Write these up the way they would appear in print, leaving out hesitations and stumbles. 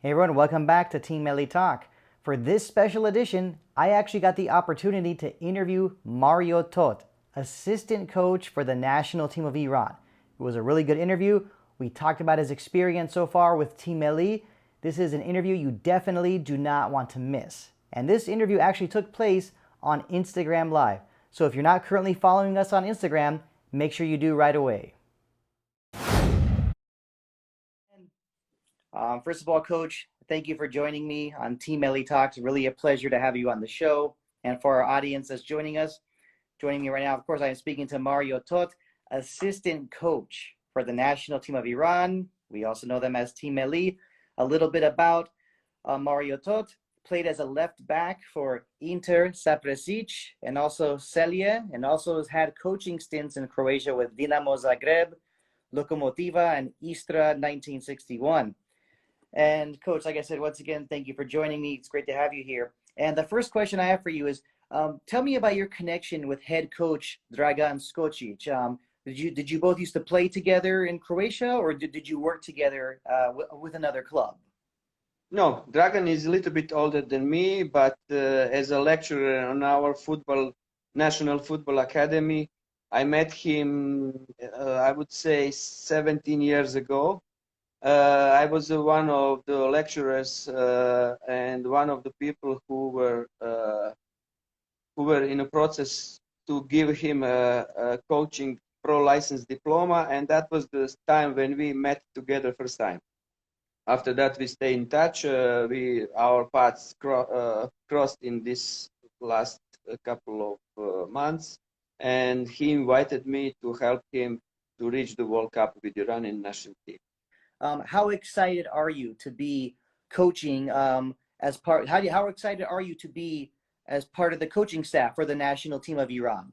Hey everyone, welcome back to Team Melli Talk. For this special edition, I actually got the opportunity to interview Marijo Tot, assistant coach for the national team of Iran. It was a really good interview. We talked about his experience so far with Team Melli. This is an interview you definitely do not want to miss. And this interview actually took place on Instagram Live. So if you're not currently following us on Instagram, make sure you do right away. First of all, Coach, thank you for joining me on Team Melli Talks. Really a pleasure to have you on the show. And for our audience that's joining me right now, of course, I am speaking to Marijo Tot, assistant coach for the national team of Iran. We also know them as Team Melli. A little bit about Marijo Tot. Played as a left back for Inter Sapresic and also Celje, and also has had coaching stints in Croatia with Dinamo Zagreb, Lokomotiva, and Istra 1961. And Coach, like I said, once again, thank you for joining me. It's great to have you here. And the first question I have for you is, tell me about your connection with head coach Dragan Skocic. Did you both used to play together in Croatia, or did you work together with another club? No, Dragan is a little bit older than me, but as a lecturer on our national football academy, I met him, I would say 17 years ago. I was one of the lecturers and one of the people who were in a process to give him a coaching pro license diploma, and that was the time when we met together first time. After that, we stay in touch. Our paths crossed in this last couple of months, and he invited me to help him to reach the World Cup with the Iranian national team. How excited are you to be coaching as part? How excited are you to be as part of the coaching staff for the national team of Iran?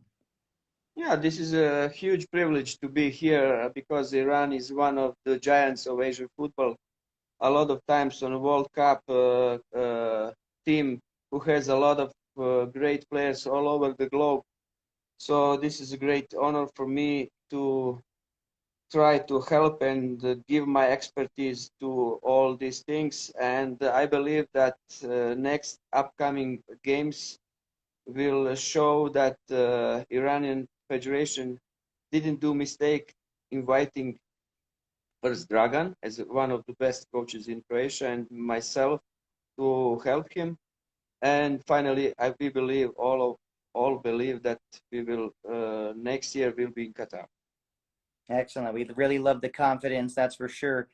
Yeah, this is a huge privilege to be here because Iran is one of the giants of Asian football. A lot of times on a World Cup team who has a lot of great players all over the globe. So this is a great honor for me to try to help and give my expertise to all these things. And I believe that next upcoming games will show that Iranian Federation didn't do mistake inviting first Dragan as one of the best coaches in Croatia and myself to help him. And finally, we believe all believe that we will next year will be in Qatar. Excellent. We really love the confidence, that's for sure.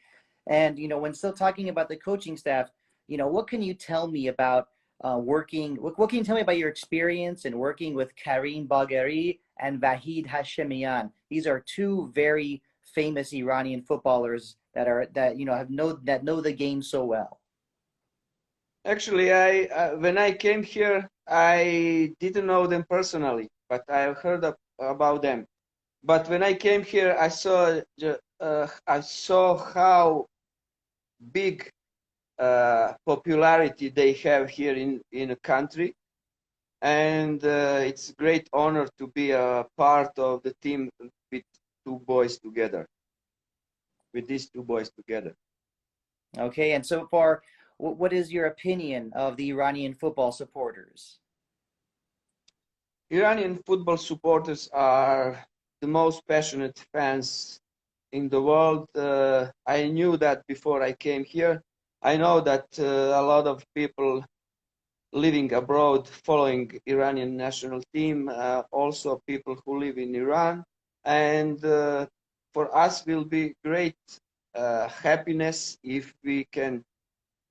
And when still talking about the coaching staff, what can you tell me about working? What can you tell me about your experience in working with Karim Bagheri and Vahid Hashemiyan? These are two very famous Iranian footballers that know the game so well. Actually, I when I came here, I didn't know them personally, but I heard about them. But when I came here, I saw how big popularity they have here in a country, and it's a great honor to be a part of the team with two boys together, with these two boys together. Okay, and so far, what is your opinion of the Iranian football supporters? Iranian football supporters are the most passionate fans in the world. I knew that before I came here. I know that a lot of people living abroad following Iranian national team, also people who live in Iran. And for us will be great happiness if we can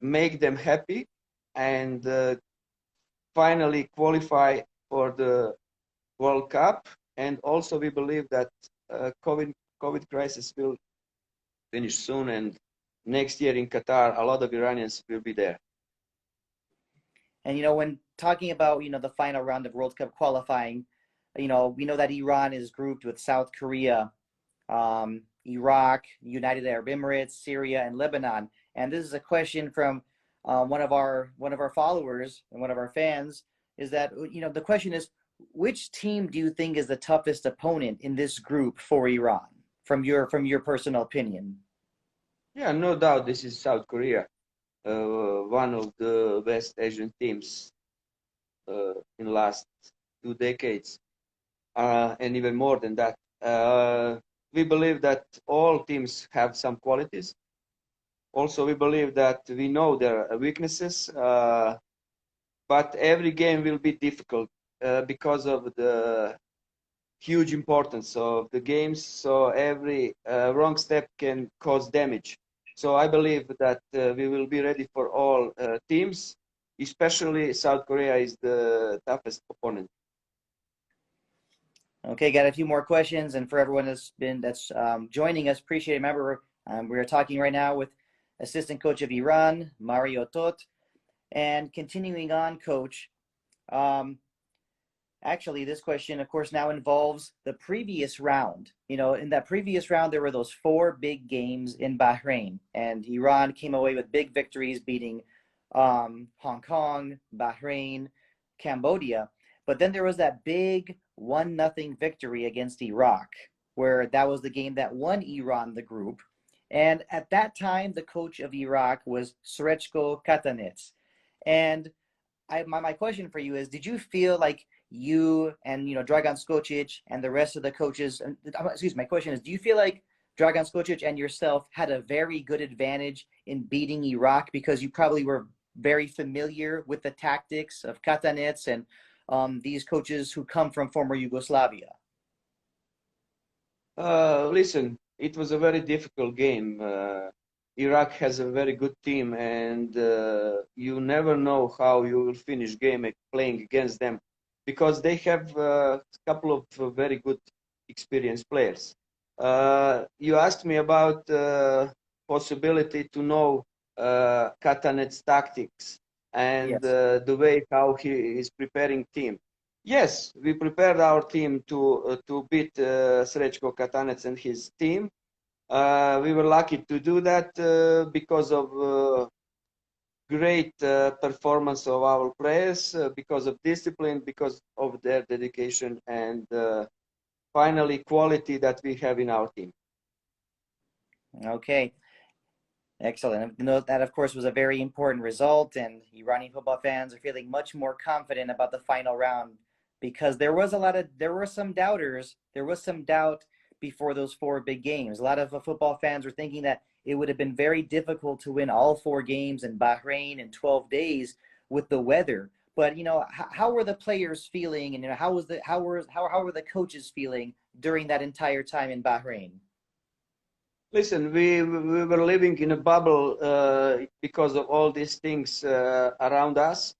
make them happy and finally qualify for the World Cup. And also we believe that COVID crisis will finish soon, and next year in Qatar, a lot of Iranians will be there. And when talking about the final round of World Cup qualifying, we know that Iran is grouped with South Korea, Iraq, United Arab Emirates, Syria, and Lebanon. And this is a question from one of our followers and one of our fans. Is that the question is, which team do you think is the toughest opponent in this group for Iran, from your personal opinion? Yeah, no doubt this is South Korea. one of the best Asian teams in the last 2 decades, and even more than that. We believe that all teams have some qualities. Also, we believe that we know their weaknesses, but every game will be difficult because of the huge importance of the games. So every wrong step can cause damage. So I believe that we will be ready for all teams, especially South Korea is the toughest opponent. Okay, got a few more questions, and for everyone that's joining us, appreciate it. Remember, we are talking right now with assistant coach of Iran, Marijo Tot, and continuing on, coach. Um, Actually, this question, of course, now involves the previous round. You know, in that previous round, there were those four big games in Bahrain, and Iran came away with big victories, beating Hong Kong, Bahrain, Cambodia. But then there was that big 1-0 victory against Iraq, where that was the game that won Iran the group. And at that time, the coach of Iraq was Srečko Katanec. And my question for you is, did you feel like you and Dragan Skocic and the rest of the coaches, excuse me, my question is, do you feel like Dragan Skocic and yourself had a very good advantage in beating Iraq because you probably were very familiar with the tactics of Katanec and these coaches who come from former Yugoslavia? Listen, it was a very difficult game. Iraq has a very good team, and you never know how you will finish game playing against them because they have a couple of very good experienced players. You asked me about possibility to know Katanec's tactics and Yes. the way how he is preparing team. Yes, we prepared our team to beat Srečko Katanec and his team. We were lucky to do that because of great performance of our players, because of discipline, because of their dedication, and finally quality that we have in our team. Okay. Excellent. That, of course, was a very important result, and Iranian football fans are feeling much more confident about the final round because there were some doubters. There was some doubt before those four big games. A lot of football fans were thinking that it would have been very difficult to win all four games in Bahrain in 12 days with the weather. But how were the players feeling, and how were the coaches feeling during that entire time in Bahrain? Listen, we were living in a bubble because of all these things around us.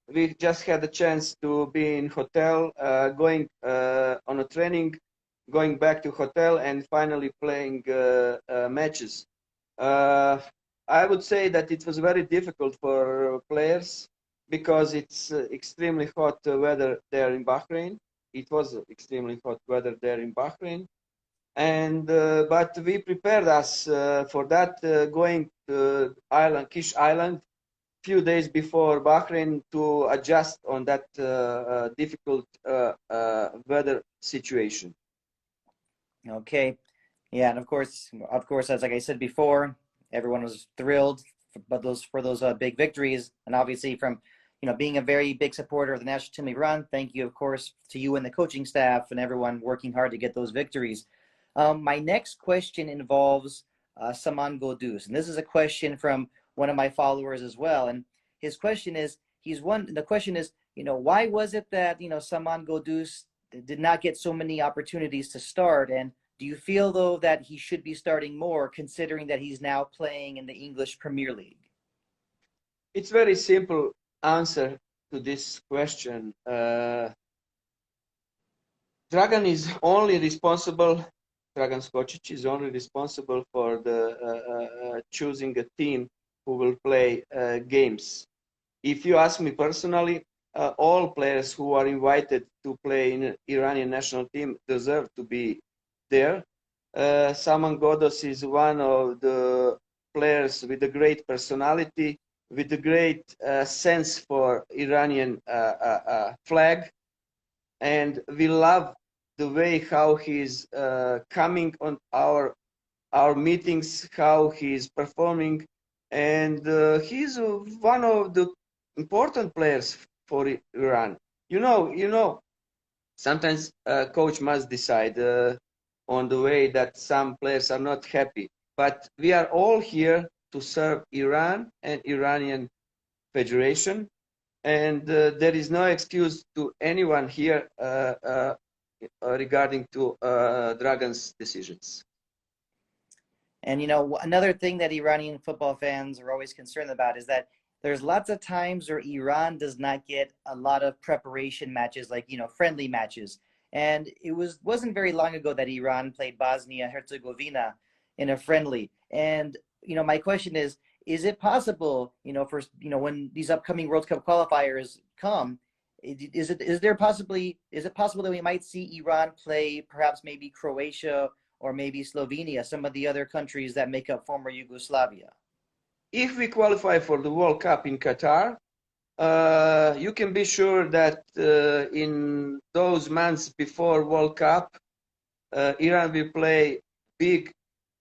We just had a chance to be in hotel, going on a training, going back to hotel, and finally playing matches. Uh, I would say that it was very difficult for players because it's extremely hot weather there in Bahrain. It was extremely hot weather there in Bahrain, and but we prepared us for that, going to island Kish Island few days before Bahrain to adjust on that difficult weather situation. Okay. Yeah, and of course, as like I said before, everyone was thrilled for those big victories, and obviously from being a very big supporter of the national team of Iran. Thank you, of course, to you and the coaching staff and everyone working hard to get those victories. My next question involves Saman Godus, and this is a question from one of my followers as well. And his question is, the question is, why was it that Saman Godus did not get so many opportunities to start, and do you feel, though, that he should be starting more, considering that he's now playing in the English Premier League? It's very simple answer to this question. Dragan is only responsible. Dragan Skocic is only responsible for the choosing a team who will play games. If you ask me personally, all players who are invited to play in Iranian national team deserve to be there. Saman Godos is one of the players with a great personality, with a great sense for Iranian flag, and we love the way how he's coming on our meetings, how he's performing. and he's one of the important players for Iran. You know, sometimes a coach must decide on the way that some players are not happy. But we are all here to serve Iran and Iranian Federation, and there is no excuse to anyone here regarding to Dragon's decisions. And another thing that Iranian football fans are always concerned about is that there's lots of times where Iran does not get a lot of preparation matches, like friendly matches. And it wasn't very long ago that Iran played Bosnia Herzegovina in a friendly. And my question is it possible, for when these upcoming World Cup qualifiers come, is it possible that we might see Iran play perhaps maybe Croatia or maybe Slovenia, some of the other countries that make up former Yugoslavia? If we qualify for the World Cup in Qatar, you can be sure that in those months before World Cup, Iran will play big,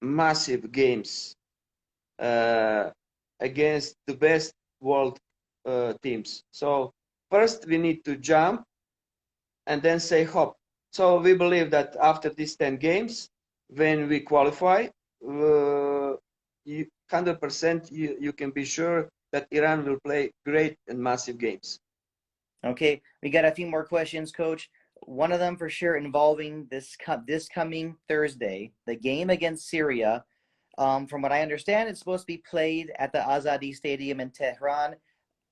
massive games against the best world teams. So first we need to jump and then say hop. So we believe that after these 10 games, when we qualify, 100% you can be sure that Iran will play great and massive games. Okay, we got a few more questions, Coach. One of them for sure involving this coming Thursday, the game against Syria. From what I understand, it's supposed to be played at the Azadi Stadium in Tehran.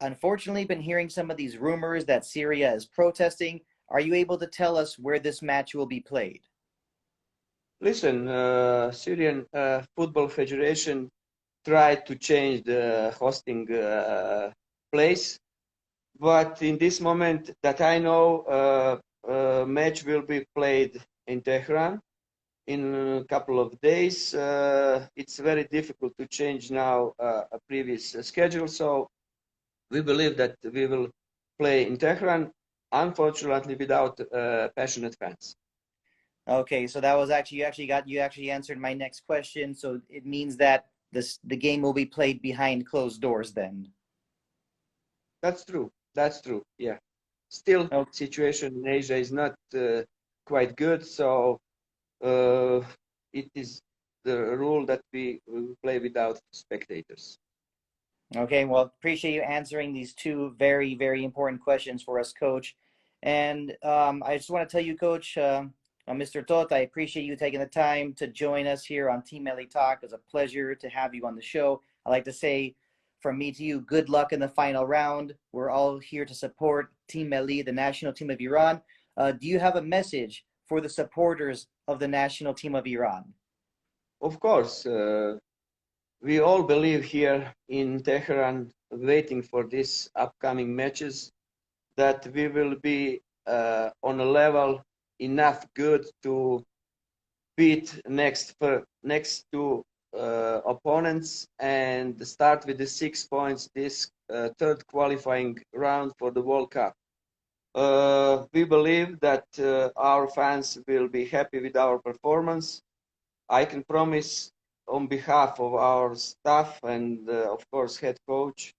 Unfortunately, been hearing some of these rumors that Syria is protesting. Are you able to tell us where this match will be played? Listen, Syrian Football Federation tried to change the hosting place, but in this moment that I know, match will be played in Tehran in a couple of days. It's very difficult to change now a previous schedule, so we believe that we will play in Tehran, unfortunately without passionate fans. Okay, so that was you actually answered my next question. So it means that the game will be played behind closed doors then. That's true. That's true. Yeah. Still, Okay. situation in Asia is not quite good, so uh, it is the rule that we play without spectators. Okay, well, appreciate you answering these two very, very important questions for us, Coach. And I just want to tell you, Coach, Mr. Tot, I appreciate you taking the time to join us here on Team Melli Talk. It's a pleasure to have you on the show. I'd like to say from me to you, good luck in the final round. We're all here to support Team Melli, the national team of Iran. Do you have a message for the supporters of the national team of Iran? Of course, we all believe here in Tehran, waiting for these upcoming matches, that we will be on a level enough good to beat next two opponents and start with the 6 points this third qualifying round for the World Cup. We believe that our fans will be happy with our performance. I can promise on behalf of our staff and of course head coach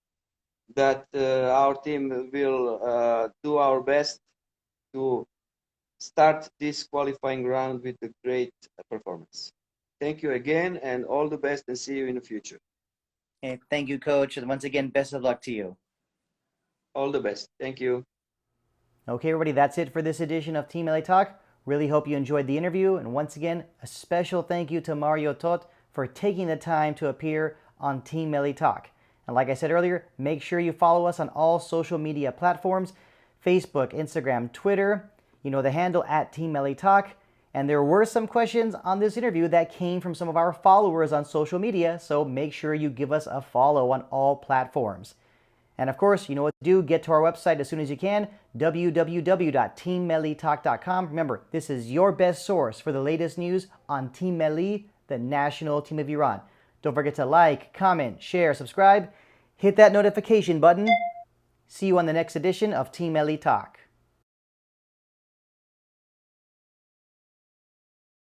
that our team will do our best to start this qualifying round with a great performance. Thank you again and all the best and see you in the future. Okay, thank you, Coach. And once again, best of luck to you. All the best. Thank you. Okay, everybody, that's it for this edition of Team LA Talk. Really hope you enjoyed the interview. And once again, a special thank you to Marijo Tot for taking the time to appear on Team Melli Talk. And like I said earlier, make sure you follow us on all social media platforms, Facebook, Instagram, Twitter. You know the handle at Team Melli Talk. And there were some questions on this interview that came from some of our followers on social media, so make sure you give us a follow on all platforms. And of course, you know what to do. Get to our website as soon as you can, www.teammellitalk.com. Remember, this is your best source for the latest news on Team Melli, the national team of Iran. Don't forget to like, comment, share, subscribe. Hit that notification button. See you on the next edition of Team Melli Talk.